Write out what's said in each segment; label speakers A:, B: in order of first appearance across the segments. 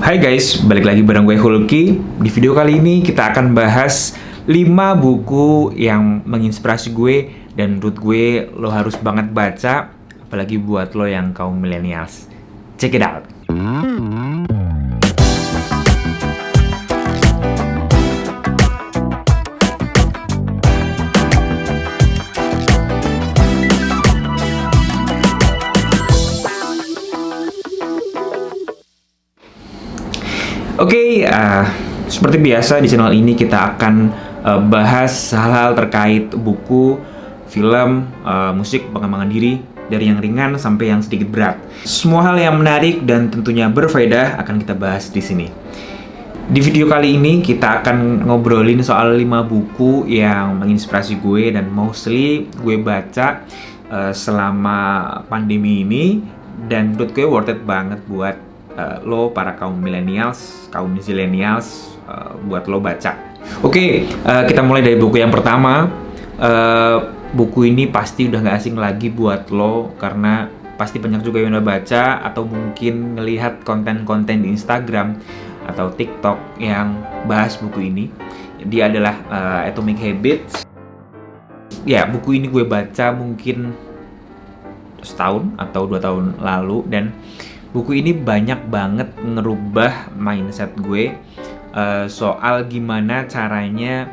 A: Hai guys, balik lagi bareng gue Hulky. Di video kali ini kita akan bahas 5 buku yang menginspirasi gue dan menurut gue lo harus banget baca, apalagi buat lo yang kaum millennials. Check it out. Oke, seperti biasa di channel ini kita akan bahas hal-hal terkait buku, film, musik, pengembangan diri, dari yang ringan sampai yang sedikit berat. Semua hal yang menarik dan tentunya berfaedah akan kita bahas di sini. Di video kali ini kita akan ngobrolin soal 5 buku yang menginspirasi gue dan mostly gue baca selama pandemi ini dan menurut gue worth it banget buat lo para kaum millennials, kaum zillennials, buat lo baca. Oke, kita mulai dari buku yang pertama. Buku ini pasti udah gak asing lagi buat lo karena pasti banyak juga yang udah baca atau mungkin ngelihat konten-konten di Instagram atau TikTok yang bahas buku ini. Dia adalah Atomic Habits. Ya, buku ini gue baca mungkin setahun atau 2 tahun lalu dan buku ini banyak banget ngerubah mindset gue soal gimana caranya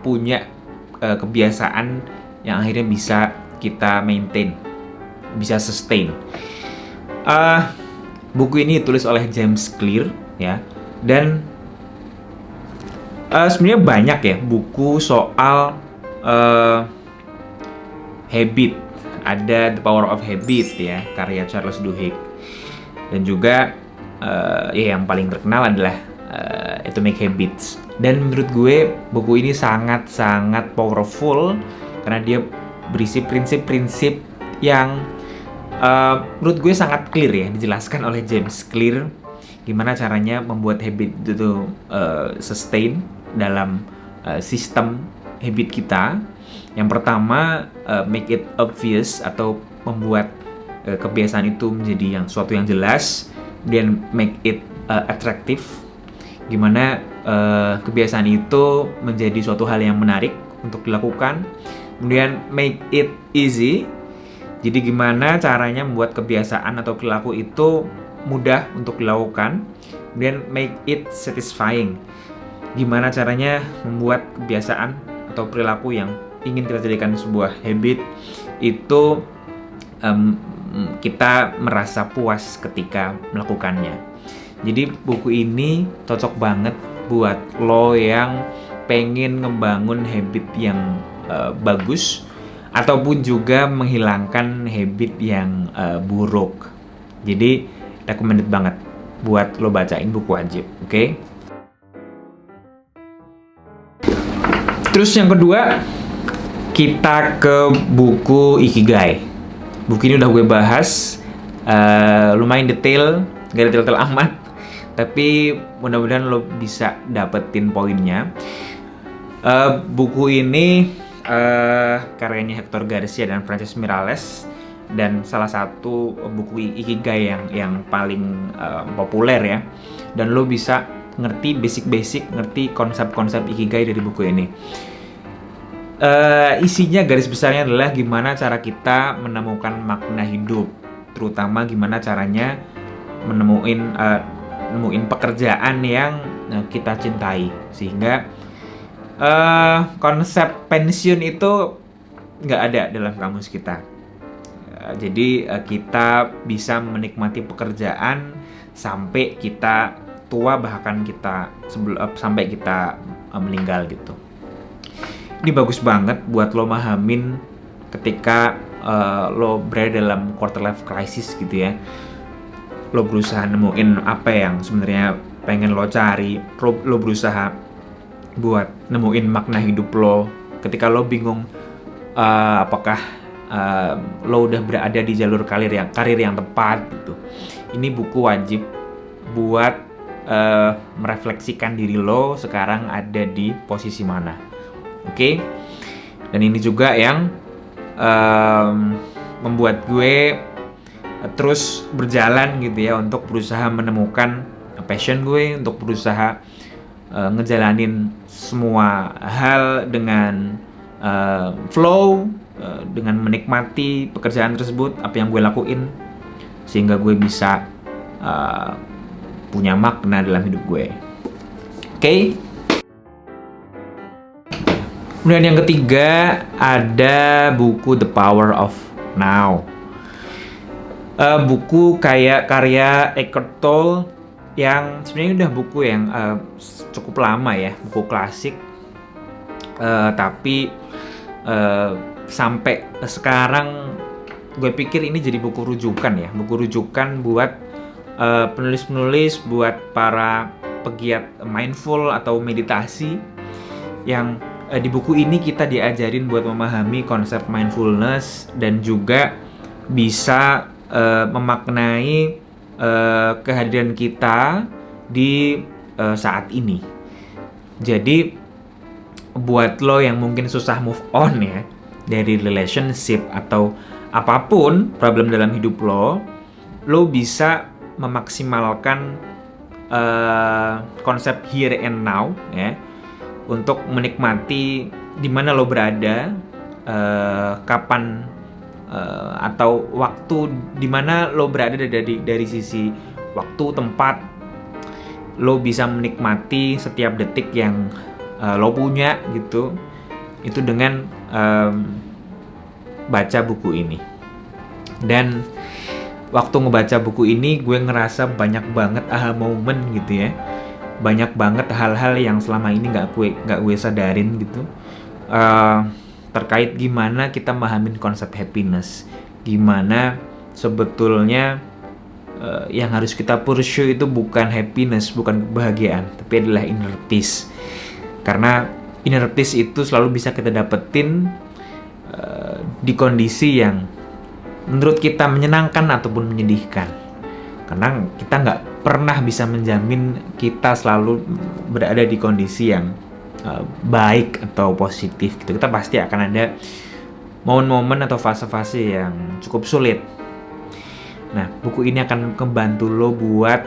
A: punya kebiasaan yang akhirnya bisa kita maintain, bisa sustain. Buku ini ditulis oleh James Clear ya, dan sebenarnya banyak ya buku soal habit. Ada The Power of Habit ya, karya Charles Duhigg. Dan juga ya yang paling terkenal adalah Atomic Habits. Dan menurut gue buku ini sangat-sangat powerful karena dia berisi prinsip-prinsip yang menurut gue sangat clear ya, dijelaskan oleh James Clear gimana caranya membuat habit itu sustain dalam sistem habit kita. Yang pertama, make it obvious atau membuat kebiasaan itu menjadi suatu yang jelas, dan make it attractive, gimana kebiasaan itu menjadi suatu hal yang menarik untuk dilakukan. Kemudian make it easy, jadi gimana caranya membuat kebiasaan atau perilaku itu mudah untuk dilakukan. Kemudian make it satisfying, gimana caranya membuat kebiasaan atau perilaku yang ingin kita jadikan sebuah habit itu kita merasa puas ketika melakukannya. Jadi buku ini cocok banget buat lo yang pengen ngebangun habit yang bagus ataupun juga menghilangkan habit yang buruk. Jadi recommended banget buat lo bacain, buku wajib, oke? Terus yang kedua, kita ke buku Ikigai. Buku ini udah gue bahas, lumayan detail, gak detail amat, tapi mudah-mudahan lo bisa dapetin poinnya. Buku ini karyanya Hector Garcia dan Frances Miralles, dan salah satu buku Ikigai yang paling populer ya. Dan lo bisa ngerti basic-basic, ngerti konsep-konsep Ikigai dari buku ini. Isinya garis besarnya adalah gimana cara kita menemukan makna hidup, terutama gimana caranya nemuin pekerjaan yang kita cintai, sehingga konsep pensiun itu nggak ada dalam kamus kita. Jadi kita bisa menikmati pekerjaan sampai kita tua, bahkan sampai kita meninggal gitu. Ini bagus banget buat lo mahamin ketika lo berada dalam quarter life crisis gitu ya. Lo berusaha nemuin apa yang sebenarnya pengen lo cari, lo berusaha buat nemuin makna hidup lo. Ketika lo bingung apakah lo udah berada di jalur karir yang tepat gitu. Ini buku wajib buat merefleksikan diri lo sekarang ada di posisi mana. Oke. Dan ini juga yang membuat gue terus berjalan gitu ya untuk berusaha menemukan passion gue, untuk berusaha ngejalanin semua hal dengan flow, dengan menikmati pekerjaan tersebut, apa yang gue lakuin, sehingga gue bisa punya makna dalam hidup gue. Oke. Kemudian yang ketiga ada buku The Power of Now. Buku kayak karya Eckhart Tolle yang sebenarnya udah buku yang cukup lama ya, buku klasik. Tapi sampai sekarang gue pikir ini jadi buku rujukan ya, buku rujukan buat penulis-penulis, buat para pegiat mindful atau meditasi yang di buku ini kita diajarin buat memahami konsep mindfulness dan juga bisa memaknai kehadiran kita di saat ini. Jadi buat lo yang mungkin susah move on ya dari relationship atau apapun problem dalam hidup lo bisa memaksimalkan konsep here and now ya, untuk menikmati di mana lo berada, kapan atau waktu di mana lo berada dari sisi waktu, tempat. Lo bisa menikmati setiap detik yang lo punya gitu, itu dengan baca buku ini. Dan waktu ngebaca buku ini gue ngerasa banyak banget aha moment gitu ya, banyak banget hal-hal yang selama ini nggak gue sadarin gitu, terkait gimana kita memahami konsep happiness, gimana sebetulnya yang harus kita pursue itu bukan happiness, bukan kebahagiaan, tapi adalah inner peace. Karena inner peace itu selalu bisa kita dapetin di kondisi yang menurut kita menyenangkan ataupun menyedihkan. Karena kita nggak pernah bisa menjamin kita selalu berada di kondisi yang baik atau positif gitu. Kita pasti akan ada momen-momen atau fase-fase yang cukup sulit. Nah, buku ini akan membantu lo buat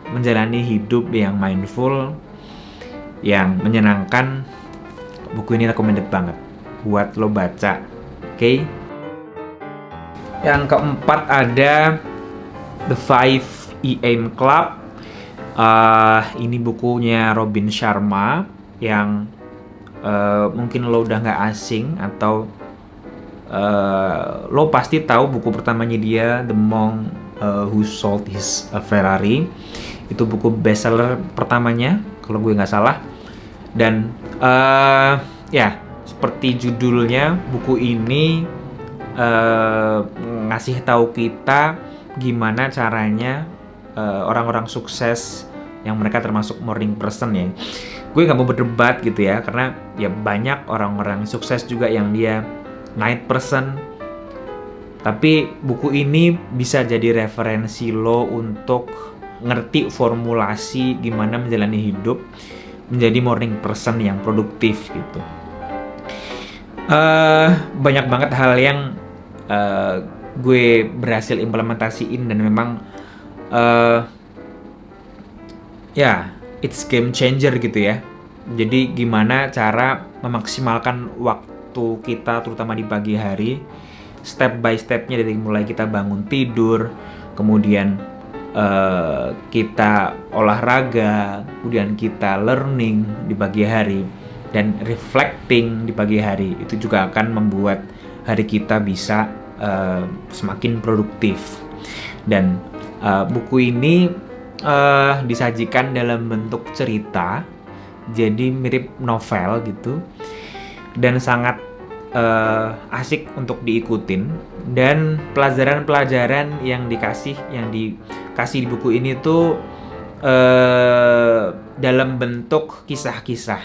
A: menjalani hidup yang mindful, yang menyenangkan. Buku ini recommended banget buat lo baca. Oke. Yang keempat ada The 5 AM Club. Ini bukunya Robin Sharma yang mungkin lo udah nggak asing atau lo pasti tahu buku pertamanya dia, The Monk Who Sold His Ferrari. Itu buku bestseller pertamanya kalau gue nggak salah. Dan ya seperti judulnya, buku ini ngasih tahu kita gimana caranya orang-orang sukses yang mereka termasuk morning person ya. Gue nggak mau berdebat gitu ya, karena ya banyak orang-orang sukses juga yang dia night person. Tapi buku ini bisa jadi referensi lo untuk ngerti formulasi gimana menjalani hidup menjadi morning person yang produktif gitu. Banyak banget hal yang gue berhasil implementasiin dan memang it's game changer gitu ya. Jadi gimana cara memaksimalkan waktu kita terutama di pagi hari, step by stepnya dari mulai kita bangun tidur, kemudian kita olahraga, kemudian kita learning di pagi hari dan reflecting di pagi hari. Itu juga akan membuat hari kita bisa semakin produktif. Dan buku ini disajikan dalam bentuk cerita, jadi mirip novel gitu, dan sangat asik untuk diikutin. Dan pelajaran-pelajaran yang dikasih di buku ini tuh dalam bentuk kisah-kisah,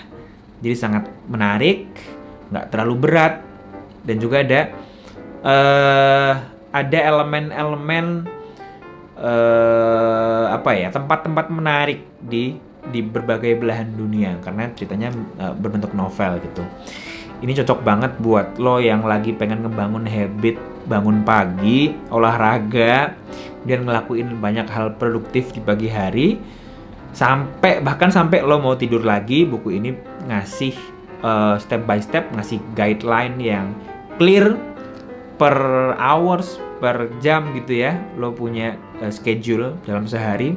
A: jadi sangat menarik, nggak terlalu berat, dan juga ada elemen-elemen tempat-tempat menarik di berbagai belahan dunia, karena ceritanya berbentuk novel gitu. Ini cocok banget buat lo yang lagi pengen ngebangun habit bangun pagi, olahraga, dan ngelakuin banyak hal produktif di pagi hari, bahkan sampai lo mau tidur lagi. Buku ini ngasih step by step, ngasih guideline yang clear per hours, per jam gitu ya. Lo punya schedule dalam sehari,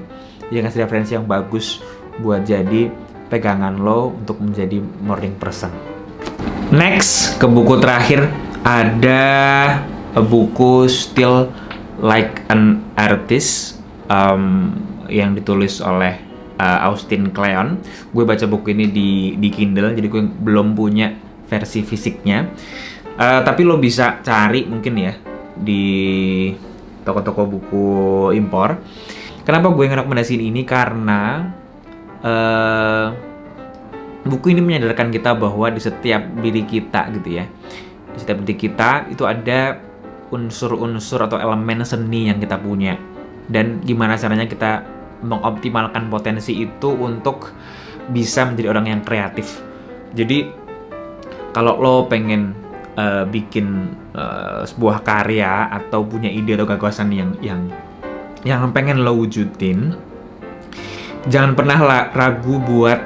A: dia ngasih referensi yang bagus buat jadi pegangan lo untuk menjadi morning person. Next, ke buku terakhir, ada buku Still Like an Artist yang ditulis oleh Austin Kleon. Gue baca buku ini di Kindle, jadi gue belum punya versi fisiknya. Tapi lo bisa cari mungkin ya di toko-toko buku impor. Kenapa gue ngerekomendasiin ini? Karena buku ini menyadarkan kita bahwa di setiap diri kita gitu ya, di setiap diri kita itu ada unsur-unsur atau elemen seni yang kita punya, dan gimana caranya kita mengoptimalkan potensi itu untuk bisa menjadi orang yang kreatif. Jadi kalau lo pengen bikin sebuah karya atau punya ide atau gagasan yang pengen lo wujudin, jangan pernah ragu buat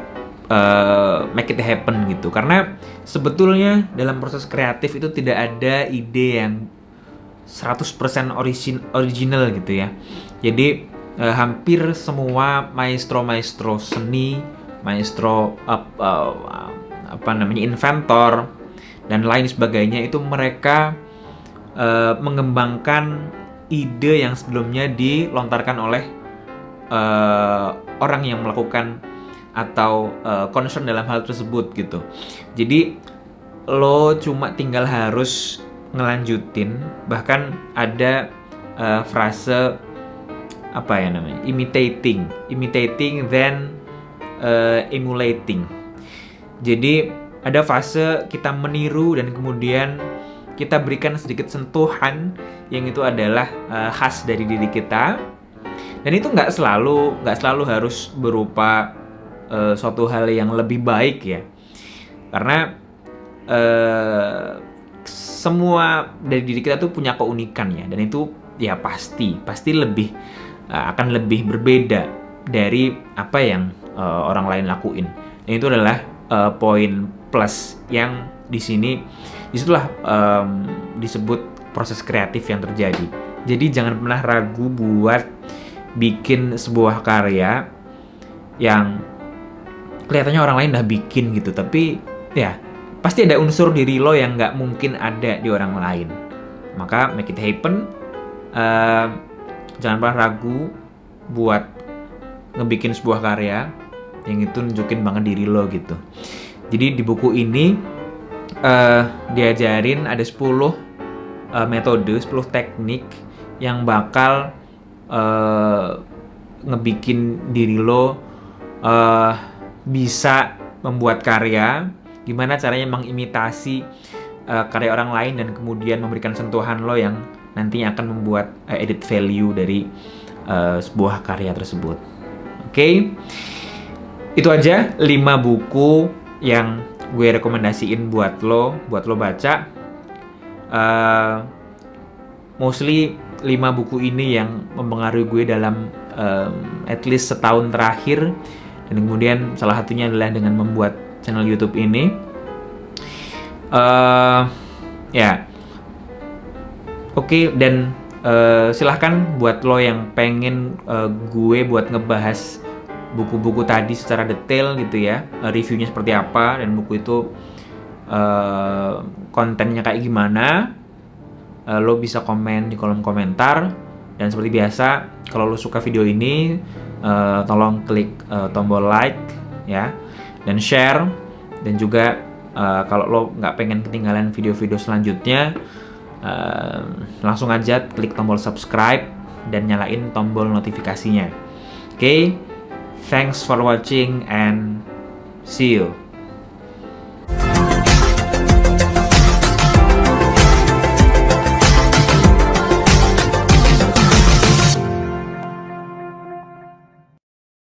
A: make it happen gitu. Karena sebetulnya dalam proses kreatif itu tidak ada ide yang 100% original gitu ya. Jadi hampir semua maestro seni, maestro inventor dan lain sebagainya, itu mereka mengembangkan ide yang sebelumnya dilontarkan oleh orang yang melakukan atau concern dalam hal tersebut gitu. Jadi lo cuma tinggal harus ngelanjutin. Bahkan ada frase imitating then emulating. Jadi ada fase kita meniru dan kemudian kita berikan sedikit sentuhan yang itu adalah khas dari diri kita. Dan itu nggak selalu harus berupa suatu hal yang lebih baik ya. Karena semua dari diri kita tuh punya keunikan ya, dan itu ya pasti lebih akan lebih berbeda dari apa yang orang lain lakuin. Dan itu adalah poin plus yang disitulah disebut proses kreatif yang terjadi. Jadi jangan pernah ragu buat bikin sebuah karya yang kelihatannya orang lain udah bikin gitu, tapi ya pasti ada unsur diri lo yang nggak mungkin ada di orang lain. Maka make it happen. Jangan pernah ragu buat ngebikin sebuah karya yang itu nunjukin banget diri lo gitu. Jadi di buku ini diajarin ada 10 metode, 10 teknik yang bakal ngebikin diri lo bisa membuat karya, gimana caranya mengimitasi karya orang lain dan kemudian memberikan sentuhan lo yang nantinya akan membuat added value dari sebuah karya tersebut. Oke. Itu aja 5 buku yang gue rekomendasiin buat lo baca. Mostly 5 buku ini yang mempengaruhi gue dalam at least setahun terakhir. Dan kemudian salah satunya adalah dengan membuat channel YouTube ini. Dan silahkan buat lo yang pengen gue buat ngebahas buku-buku tadi secara detail gitu ya, reviewnya seperti apa dan buku itu kontennya kayak gimana, lo bisa komen di kolom komentar. Dan seperti biasa, kalau lo suka video ini, tolong klik tombol like ya, dan share. Dan juga kalau lo nggak pengen ketinggalan video-video selanjutnya, langsung aja klik tombol subscribe dan nyalain tombol notifikasinya. Oke, thanks for watching and see you.